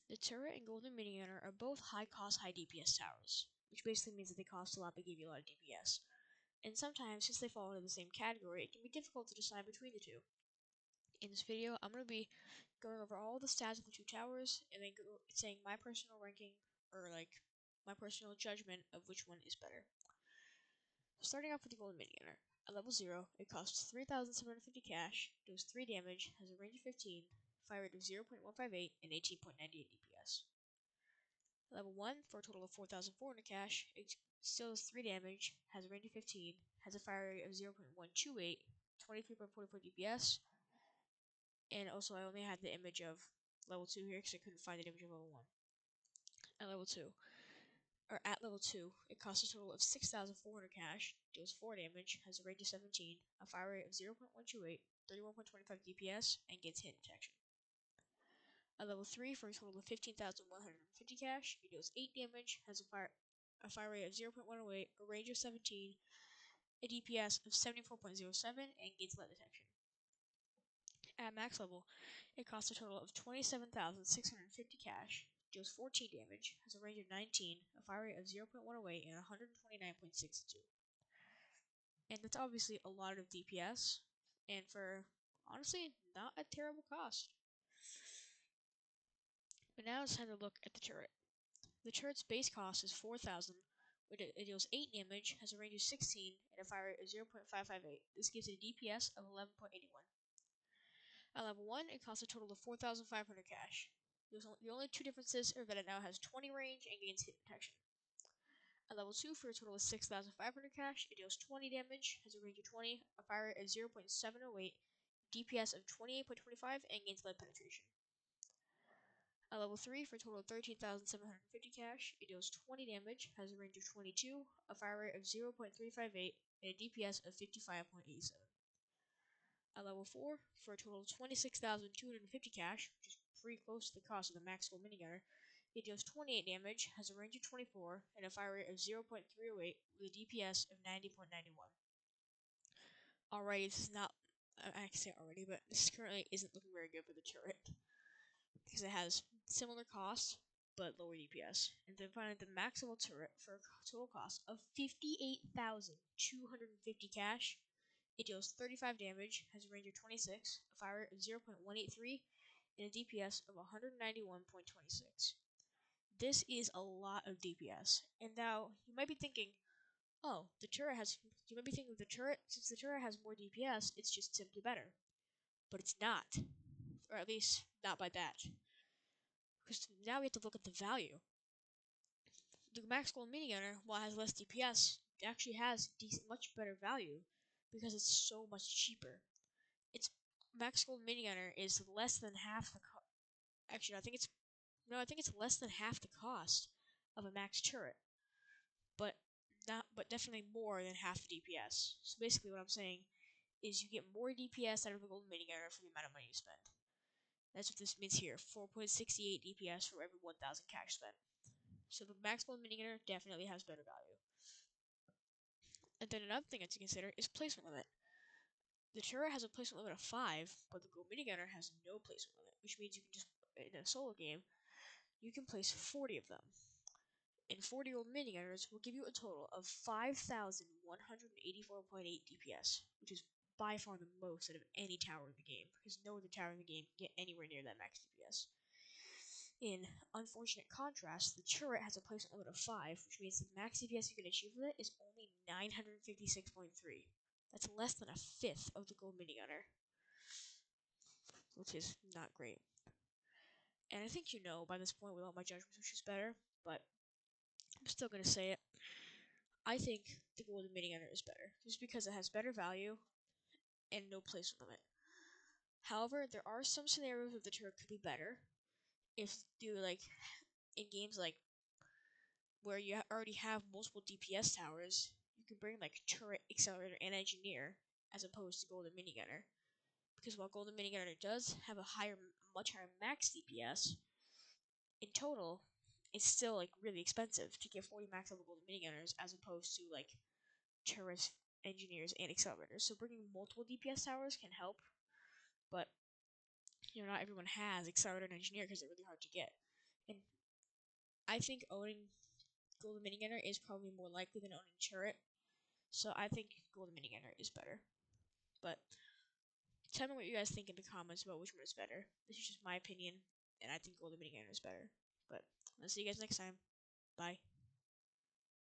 The turret and golden minigunner are both high cost, high DPS towers, which basically means that they cost a lot but give you a lot of DPS. And sometimes, since they fall into the same category, it can be difficult to decide between the two. In this video, I'm going to be going over all the stats of the two towers, and then saying my personal ranking, or like, my personal judgment of which one is better. Starting off with the golden minigunner. At level 0, it costs 3,750 cash, does 3 damage, has a range of 15, fire rate of 0.158, and 18.98 DPS. At level 1, for a total of 4,400 cash, it still does 3 damage, has a range of 15, has a fire rate of 0.128, 23.44 DPS, and also I only had the image of level 2 here because I couldn't find an image of level 1. At level 2, it costs a total of 6,400 cash, deals 4 damage, has a range of 17, a fire rate of 0.128, 31.25 DPS, and gets hit detection. At level 3, for a total of 15,150 cash, it deals 8 damage, has a fire rate of 0.108, a range of 17, a DPS of 74.07, and gets lead detection. At max level, it costs a total of 27,650 cash, deals 14 damage, has a range of 19, a fire rate of 0.108, and 129.62. And that's obviously a lot of DPS, and for, honestly, not a terrible cost. But now it's time to look at the turret. The turret's base cost is 4,000, it deals 8 damage, has a range of 16, and a fire rate of 0.558. This gives it a DPS of 11.81. At level 1, it costs a total of 4,500 cash. The only two differences are that it now has 20 range and gains hit protection. At level 2, for a total of 6,500 cash, it deals 20 damage, has a range of 20, a fire rate of 0.708, DPS of 28.25, and gains lead penetration. At level 3, for a total of 13,750 cash, it deals 20 damage, has a range of 22, a fire rate of 0.358, and a DPS of 55.87. At level 4, for a total of 26,250 cash, which is pretty close to the cost of the max gold minigunner, it deals 28 damage, has a range of 24, and a fire rate of 0.308 with a DPS of 90.91. Alrighty, this is not, I can say already, but this currently isn't looking very good for the turret, because it has similar costs, but lower DPS. And then finally, the max level turret for a total cost of 58,250 cash. It deals 35 damage, has a range of 26, a fire rate of 0.183, and a DPS of 191.26. This is a lot of DPS. And now, you might be thinking, oh, you might be thinking the turret, since the turret has more DPS, it's just simply better. But it's not. Or at least, not by that. Because now we have to look at the value. The max gold minigunner, while it has less DPS, it actually has much better value because it's so much cheaper. Its max gold minigunner is less than half the actually, I think it's less than half the cost of a max turret, but definitely more than half the DPS. So basically, what I'm saying is you get more DPS out of the golden minigunner for the amount of money you spend. That's what this means here: 4.68 DPS for every 1,000 cash spent. So the max gold minigunner definitely has better value. And then another thing to consider is placement limit. The turret has a placement limit of 5, but the gold minigunner has no placement limit, which means you can just, in a solo game, you can place 40 of them. And 40 gold minigunners will give you a total of 5,184.8 DPS, which is by far the most out of any tower in the game, because no other tower in the game can get anywhere near that max DPS. In unfortunate contrast, the turret has a placement limit of 5, which means the max DPS you can achieve with it is only 956.3. That's less than a fifth of the gold minigunner, which is not great. And I think you know by this point with all my judgments which is better, but I'm still going to say it. I think the golden minigunner is better, just because it has better value and no placement limit. However, there are some scenarios where the turret could be better. If you in games like where you already have multiple DPS towers, you can bring turret, accelerator, and engineer as opposed to golden minigunner. Because while golden minigunner does have a much higher max DPS, in total, it's still really expensive to get 40 max level golden minigunners as opposed to turrets, engineers, and accelerators. So bringing multiple DPS towers can help, but not everyone has accelerator and engineer because they're really hard to get. And I think owning Golden Minigunner is probably more likely than owning Turret. So I think Golden Minigunner is better. But tell me what you guys think in the comments about which one is better. This is just my opinion, and I think Golden Minigunner is better. But I'll see you guys next time. Bye.